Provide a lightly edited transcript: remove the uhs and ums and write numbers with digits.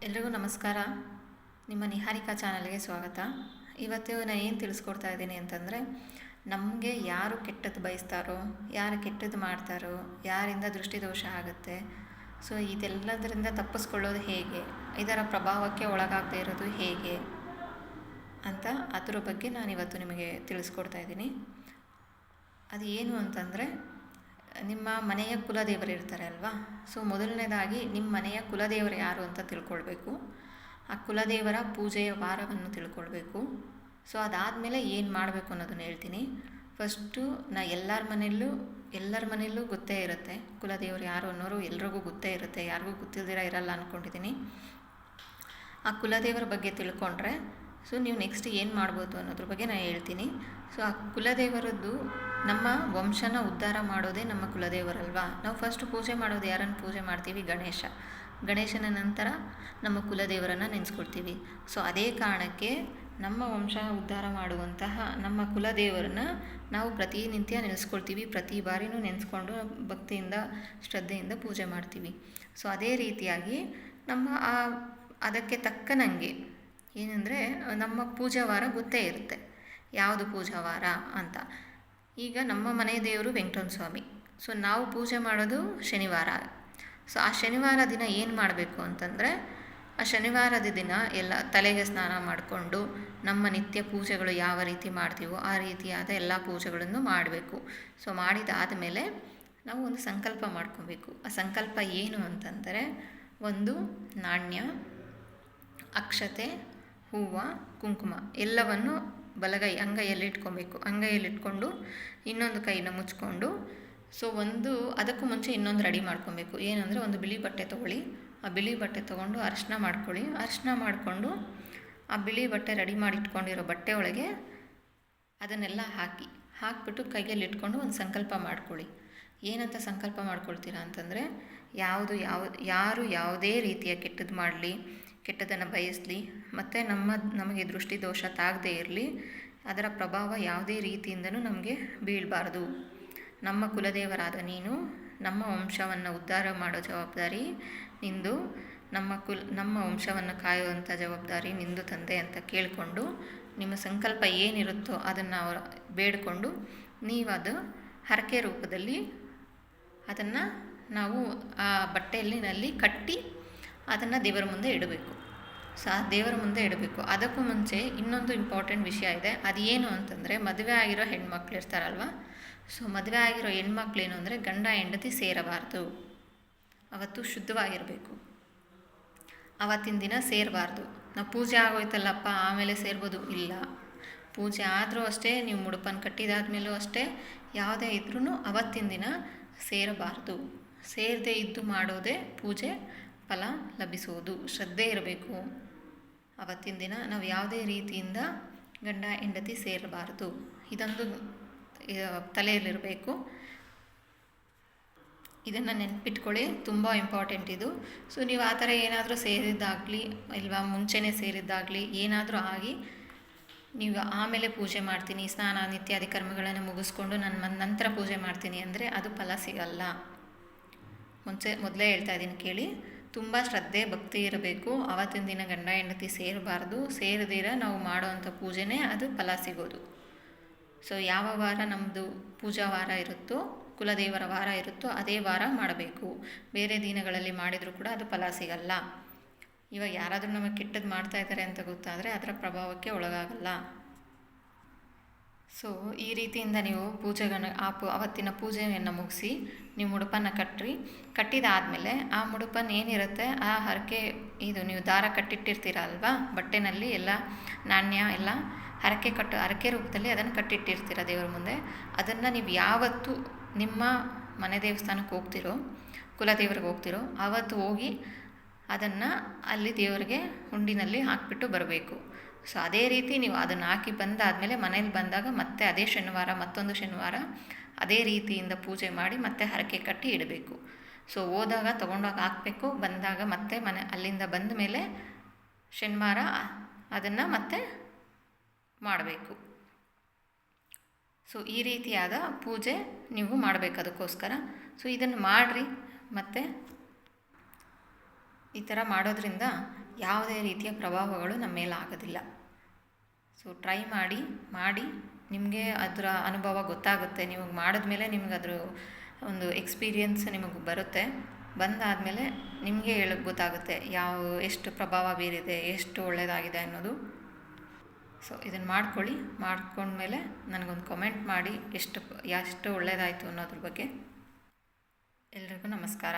ಎಲ್ರಿಗೂ ನಮಸ್ಕಾರ. ನಿಮ್ಮ ನಿಹಾರಿಕಾ ಚಾನಲ್ಗೆ ಸ್ವಾಗತ. ಇವತ್ತು ನಾನು ಏನು ತಿಳಿಸ್ಕೊಡ್ತಾ ಇದ್ದೀನಿ ಅಂತಂದರೆ, ನಮಗೆ ಯಾರು ಕೆಟ್ಟದ್ದು ಬಯಸ್ತಾರೋ, ಯಾರು ಕೆಟ್ಟದ್ದು ಮಾಡ್ತಾರೋ, ಯಾರಿಂದ ದೃಷ್ಟಿದೋಷ ಆಗುತ್ತೆ, ಸೊ ಇದೆಲ್ಲದರಿಂದ ತಪ್ಪಿಸ್ಕೊಳ್ಳೋದು ಹೇಗೆ, ಇದರ ಪ್ರಭಾವಕ್ಕೆ ಒಳಗಾಗದೇ ಇರೋದು ಹೇಗೆ ಅಂತ ಅದರ ಬಗ್ಗೆ ನಾನಿವತ್ತು ನಿಮಗೆ ತಿಳಿಸ್ಕೊಡ್ತಾ ಇದ್ದೀನಿ. ಅದು ಏನು ಅಂತಂದರೆ, ನಿಮ್ಮ ಮನೆಯ ಕುಲದೇವರು ಇರ್ತಾರೆ ಅಲ್ವಾ. ಸೊ ಮೊದಲನೇದಾಗಿ ನಿಮ್ಮ ಮನೆಯ ಕುಲದೇವರು ಯಾರು ಅಂತ ತಿಳ್ಕೊಳ್ಬೇಕು. ಆ ಕುಲದೇವರ ಪೂಜೆಯ ವಾರವನ್ನು ತಿಳ್ಕೊಳ್ಬೇಕು. ಸೊ ಅದಾದಮೇಲೆ ಏನು ಮಾಡಬೇಕು ಅನ್ನೋದನ್ನು ಹೇಳ್ತೀನಿ. ಫಸ್ಟು ಎಲ್ಲರ ಮನೆಯಲ್ಲೂ ಗೊತ್ತೇ ಇರುತ್ತೆ ಕುಲದೇವರು ಯಾರು ಅನ್ನೋರು, ಎಲ್ರಿಗೂ ಗೊತ್ತೇ ಇರುತ್ತೆ, ಯಾರಿಗೂ ಗೊತ್ತಿಲ್ದಿರ ಇರಲ್ಲ ಅಂದ್ಕೊಂಡಿದ್ದೀನಿ. ಆ ಕುಲದೇವರ ಬಗ್ಗೆ ತಿಳ್ಕೊಂಡ್ರೆ ಸೊ ನೀವು ನೆಕ್ಸ್ಟ್ ಏನು ಮಾಡ್ಬೋದು ಅನ್ನೋದ್ರ ಬಗ್ಗೆ ನಾನು ಹೇಳ್ತೀನಿ. ಸೊ ಆ ಕುಲದೇವರದ್ದು ನಮ್ಮ ವಂಶನ ಉದ್ಧಾರ ಮಾಡೋದೇ ನಮ್ಮ ಕುಲದೇವರಲ್ವಾ. ನಾವು ಫಸ್ಟ್ ಪೂಜೆ ಮಾಡೋದು ಯಾರನ್ನು ಪೂಜೆ ಮಾಡ್ತೀವಿ? ಗಣೇಶನ ನಂತರ ನಮ್ಮ ಕುಲದೇವರನ್ನು ನೆನೆಸ್ಕೊಳ್ತೀವಿ. ಸೊ ಅದೇ ಕಾರಣಕ್ಕೆ ನಮ್ಮ ವಂಶ ಉದ್ಧಾರ ಮಾಡುವಂತಹ ನಮ್ಮ ಕುಲದೇವರನ್ನ ನಾವು ಪ್ರತಿನಿತ್ಯ ನೆನೆಸ್ಕೊಳ್ತೀವಿ. ಪ್ರತಿ ಬಾರಿನೂ ನೆನೆಸ್ಕೊಂಡು ಭಕ್ತಿಯಿಂದ ಶ್ರದ್ಧೆಯಿಂದ ಪೂಜೆ ಮಾಡ್ತೀವಿ. ಸೊ ಅದೇ ರೀತಿಯಾಗಿ ಅದಕ್ಕೆ ತಕ್ಕನಂಗೆ ಏನಂದರೆ ನಮ್ಮ ಪೂಜಾ ವಾರ ಗೊತ್ತೇ ಇರುತ್ತೆ, ಯಾವುದು ಪೂಜಾ ವಾರ ಅಂತ. ಈಗ ನಮ್ಮ ಮನೆ ದೇವರು ವೆಂಕಟರಮಣ ಸ್ವಾಮಿ. ಸೊ ನಾವು ಪೂಜೆ ಮಾಡೋದು ಶನಿವಾರ. ಸೊ ಆ ಶನಿವಾರ ದಿನ ಏನು ಮಾಡಬೇಕು ಅಂತಂದರೆ, ಆ ಶನಿವಾರದ ದಿನ ಎಲ್ಲ ತಲೆಗೆ ಸ್ನಾನ ಮಾಡಿಕೊಂಡು ನಮ್ಮ ನಿತ್ಯ ಪೂಜೆಗಳು ಯಾವ ರೀತಿ ಮಾಡ್ತೀವೋ ಆ ರೀತಿಯಾದ ಎಲ್ಲ ಪೂಜೆಗಳನ್ನು ಮಾಡಬೇಕು. ಸೊ ಮಾಡಿದಾದ ಮೇಲೆ ನಾವು ಒಂದು ಸಂಕಲ್ಪ ಮಾಡ್ಕೊಬೇಕು. ಆ ಸಂಕಲ್ಪ ಏನು ಅಂತಂದರೆ, ಒಂದು ನಾಣ್ಯ, ಅಕ್ಷತೆ, ಹೂವು, ಕುಂಕುಮ ಎಲ್ಲವನ್ನು ಬಲಗೈ ಅಂಗೈಯಲ್ಲಿ ಇಟ್ಕೊಬೇಕು. ಅಂಗೈಯಲ್ಲಿಟ್ಕೊಂಡು ಇನ್ನೊಂದು ಕೈನ ಮುಚ್ಕೊಂಡು, ಸೊ ಅದಕ್ಕೂ ಮುಂಚೆ ಇನ್ನೊಂದು ರೆಡಿ ಮಾಡ್ಕೊಬೇಕು. ಏನಂದರೆ, ಒಂದು ಬಿಳಿ ಬಟ್ಟೆ ತೊಗೊಳ್ಳಿ. ಆ ಬಿಳಿ ಬಟ್ಟೆ ತೊಗೊಂಡು ಅರಿಶಿನ ಮಾಡ್ಕೊಳ್ಳಿ. ಅರಿಶಿನ ಮಾಡಿಕೊಂಡು ಆ ಬಿಳಿ ಬಟ್ಟೆ ರೆಡಿ ಮಾಡಿ ಇಟ್ಕೊಂಡಿರೋ ಬಟ್ಟೆ ಒಳಗೆ ಅದನ್ನೆಲ್ಲ ಹಾಕಿಬಿಟ್ಟು ಕೈಯಲ್ಲಿ ಇಟ್ಕೊಂಡು ಒಂದು ಸಂಕಲ್ಪ ಮಾಡ್ಕೊಳ್ಳಿ. ಏನಂತ ಸಂಕಲ್ಪ ಮಾಡ್ಕೊಳ್ತೀರಾ ಅಂತಂದರೆ, ಯಾರು ಯಾವುದೇ ರೀತಿಯ ಕೆಟ್ಟದ್ದು ಮಾಡಲಿ, ಕೆಟ್ಟದನ್ನು ಬಯಸಲಿ, ಮತ್ತು ನಮಗೆ ದೃಷ್ಟಿ ದೋಷ ತಾಗದೇ ಇರಲಿ, ಅದರ ಪ್ರಭಾವ ಯಾವುದೇ ರೀತಿಯಿಂದನೂ ನಮಗೆ ಬೀಳಬಾರ್ದು. ನಮ್ಮ ಕುಲದೇವರಾದ ನೀನು ನಮ್ಮ ವಂಶವನ್ನು ಉದ್ಧಾರ ಮಾಡೋ ಜವಾಬ್ದಾರಿ ನಿಂದು, ನಮ್ಮ ವಂಶವನ್ನು ಕಾಯುವಂಥ ಜವಾಬ್ದಾರಿ ನಿಂದು ತಂದೆ ಅಂತ ಕೇಳಿಕೊಂಡು, ನಿಮ್ಮ ಸಂಕಲ್ಪ ಏನಿರುತ್ತೋ ಅದನ್ನು ಬೇಡಿಕೊಂಡು ನೀವದು ಹರಕೆ ರೂಪದಲ್ಲಿ ಅದನ್ನು ನಾವು ಆ ಬಟ್ಟೆಯಲ್ಲಿ ಕಟ್ಟಿ ಅದನ್ನು ದೇವರ ಮುಂದೆ ಇಡಬೇಕು. ಸೊ ಆ ದೇವರ ಮುಂದೆ ಇಡಬೇಕು. ಅದಕ್ಕೂ ಮುಂಚೆ ಇನ್ನೊಂದು ಇಂಪಾರ್ಟೆಂಟ್ ವಿಷಯ ಇದೆ. ಅದು ಏನು ಅಂತಂದರೆ, ಮದುವೆ ಆಗಿರೋ ಹೆಣ್ಮಕ್ಳು ಇರ್ತಾರಲ್ವ. ಸೊ ಮದುವೆ ಆಗಿರೋ ಹೆಣ್ಮಕ್ಳೇನು ಅಂದರೆ, ಗಂಡ ಹೆಂಡತಿ ಸೇರಬಾರ್ದು. ಅವತ್ತು ಶುದ್ಧವಾಗಿರಬೇಕು. ಅವತ್ತಿನ ದಿನ ಸೇರಬಾರ್ದು. ನಾವು ಪೂಜೆ ಆಗೋಯ್ತಲ್ಲಪ್ಪ ಆಮೇಲೆ ಸೇರ್ಬೋದು, ಇಲ್ಲ. ಪೂಜೆ ಆದರೂ ಅಷ್ಟೇ, ನೀವು ಮುಡುಪನ್ನು ಕಟ್ಟಿದಾದ್ಮೇಲೂ ಅಷ್ಟೇ, ಯಾವುದೇ ಇದ್ರೂ ಅವತ್ತಿನ ದಿನ ಸೇರಬಾರ್ದು. ಸೇರದೇ ಇದ್ದು ಮಾಡೋದೇ ಪೂಜೆ ಫಲ ಲಭಿಸುವುದು. ಶ್ರದ್ಧೆ ಇರಬೇಕು. ಅವತ್ತಿನ ದಿನ ನಾವು ಯಾವುದೇ ರೀತಿಯಿಂದ ಗಂಡ ಹೆಂಡತಿ ಸೇರಬಾರ್ದು. ಇದೊಂದು ತಲೆಯಲ್ಲಿರಬೇಕು. ಇದನ್ನು ನೆನ್ಪಿಟ್ಕೊಳ್ಳಿ, ತುಂಬ ಇಂಪಾರ್ಟೆಂಟ್ ಇದು. ಸೊ ನೀವು ಆ ಥರ ಏನಾದರೂ ಸೇರಿದ್ದಾಗಲಿ ಇಲ್ವಾ ಮುಂಚೆನೇ ಸೇರಿದ್ದಾಗಲಿ ಏನಾದರೂ ಆಗಿ ನೀವು ಆಮೇಲೆ ಪೂಜೆ ಮಾಡ್ತೀನಿ, ಸ್ನಾನ ನಿತ್ಯಾದಿ ಕರ್ಮಗಳನ್ನು ಮುಗಿಸ್ಕೊಂಡು ನಂತರ ಪೂಜೆ ಮಾಡ್ತೀನಿ ಅಂದರೆ ಅದು ಫಲ ಸಿಗಲ್ಲ. ಮೊದಲೇ ಹೇಳ್ತಾ ಇದ್ದೀನಿ ಕೇಳಿ. ತುಂಬ ಶ್ರದ್ಧೆ ಭಕ್ತಿ ಇರಬೇಕು. ಆವತ್ತಿನ ದಿನ ಗಂಡ ಹೆಂಡತಿ ಸೇರಬಾರ್ದು. ಸೇರದಿರ ನಾವು ಮಾಡೋವಂಥ ಪೂಜೆನೇ ಅದು ಫಲ ಸಿಗೋದು. ಸೊ ಯಾವ ವಾರ ನಮ್ಮದು ಪೂಜಾ ವಾರ ಇರುತ್ತೋ, ಕುಲದೇವರ ವಾರ ಇರುತ್ತೋ ಅದೇ ವಾರ ಮಾಡಬೇಕು. ಬೇರೆ ದಿನಗಳಲ್ಲಿ ಮಾಡಿದರೂ ಕೂಡ ಅದು ಫಲ ಸಿಗಲ್ಲ. ಇವಾಗ ಯಾರಾದರೂ ನಮಗೆ ಕೆಟ್ಟದ್ದು ಮಾಡ್ತಾ ಇದ್ದಾರೆ ಅಂತ ಗೊತ್ತಾದರೆ ಅದರ ಪ್ರಭಾವಕ್ಕೆ ಒಳಗಾಗಲ್ಲ. ಸೊ ಈ ರೀತಿಯಿಂದ ನೀವು ಅವತ್ತಿನ ಪೂಜೆಯನ್ನು ಮುಗಿಸಿ ನೀವು ಮುಡುಪನ್ನು ಕಟ್ಟಿದಾದಮೇಲೆ ಆ ಮುಡುಪನ್ನು ಏನಿರುತ್ತೆ ಆ ಹರಕೆ ನೀವು ದಾರ ಕಟ್ಟಿಟ್ಟಿರ್ತೀರ ಅಲ್ವಾ, ಬಟ್ಟೆನಲ್ಲಿ ಎಲ್ಲ ನಾಣ್ಯ ಎಲ್ಲ ಹರಕೆ ರೂಪದಲ್ಲಿ ಅದನ್ನು ಕಟ್ಟಿಟ್ಟಿರ್ತೀರ ದೇವರ ಮುಂದೆ. ಅದನ್ನು ನೀವು ಯಾವತ್ತು ನಿಮ್ಮ ಮನೆ ದೇವಸ್ಥಾನಕ್ಕೆ ಹೋಗ್ತಿರೋ, ಕುಲದೇವ್ರಿಗೆ ಹೋಗ್ತಿರೋ ಆವತ್ತು ಹೋಗಿ ಅದನ್ನು ಅಲ್ಲಿ ದೇವರಿಗೆ ಹುಂಡಿನಲ್ಲಿ ಹಾಕಿಬಿಟ್ಟು ಬರಬೇಕು. ಸೊ ಅದೇ ರೀತಿ ನೀವು ಅದನ್ನು ಹಾಕಿ ಬಂದಾದಮೇಲೆ ಮನೇಲಿ ಬಂದಾಗ ಮತ್ತೆ ಅದೇ ಶನಿವಾರ ಮತ್ತೊಂದು ಶನಿವಾರ ಅದೇ ರೀತಿಯಿಂದ ಪೂಜೆ ಮಾಡಿ ಮತ್ತೆ ಹರಕೆ ಕಟ್ಟಿ ಇಡಬೇಕು. ಸೊ ಹೋದಾಗ ತೊಗೊಂಡೋಗಿ ಹಾಕಬೇಕು, ಬಂದಾಗ ಮತ್ತೆ ಅಲ್ಲಿಂದ ಬಂದ ಮೇಲೆ ಶನಿವಾರ ಅದನ್ನು ಮತ್ತೆ ಮಾಡಬೇಕು. ಸೊ ಈ ರೀತಿಯಾದ ಪೂಜೆ ನೀವು ಮಾಡಬೇಕು ಅದಕ್ಕೋಸ್ಕರ. ಸೊ ಇದನ್ನು ಮಾಡಿರಿ. ಮತ್ತು ಈ ಥರ ಮಾಡೋದ್ರಿಂದ ಯಾವುದೇ ರೀತಿಯ ಪ್ರಭಾವಗಳು ನಮ್ಮ ಮೇಲೆ ಆಗೋದಿಲ್ಲ. ಸೊ ಟ್ರೈ ಮಾಡಿ ನಿಮಗೆ ಅದರ ಅನುಭವ ಗೊತ್ತಾಗುತ್ತೆ. ನೀವು ಮಾಡಿದ್ಮೇಲೆ ನಿಮ್ಗೆ ಅದ್ರ ಒಂದು ಎಕ್ಸ್ಪೀರಿಯನ್ಸ್ ನಿಮಗೆ ಬರುತ್ತೆ. ಬಂದಾದಮೇಲೆ ನಿಮಗೆ ಗೊತ್ತಾಗುತ್ತೆ ಎಷ್ಟು ಪ್ರಭಾವ ಬೀರಿದೆ, ಎಷ್ಟು ಒಳ್ಳೆಯದಾಗಿದೆ ಅನ್ನೋದು. ಸೊ ಇದನ್ನು ಮಾಡ್ಕೊಂಡ್ಮೇಲೆ ನನಗೊಂದು ಕಮೆಂಟ್ ಮಾಡಿ ಎಷ್ಟು ಒಳ್ಳೆಯದಾಯಿತು ಅನ್ನೋದ್ರ ಬಗ್ಗೆ. ಎಲ್ರಿಗೂ ನಮಸ್ಕಾರ.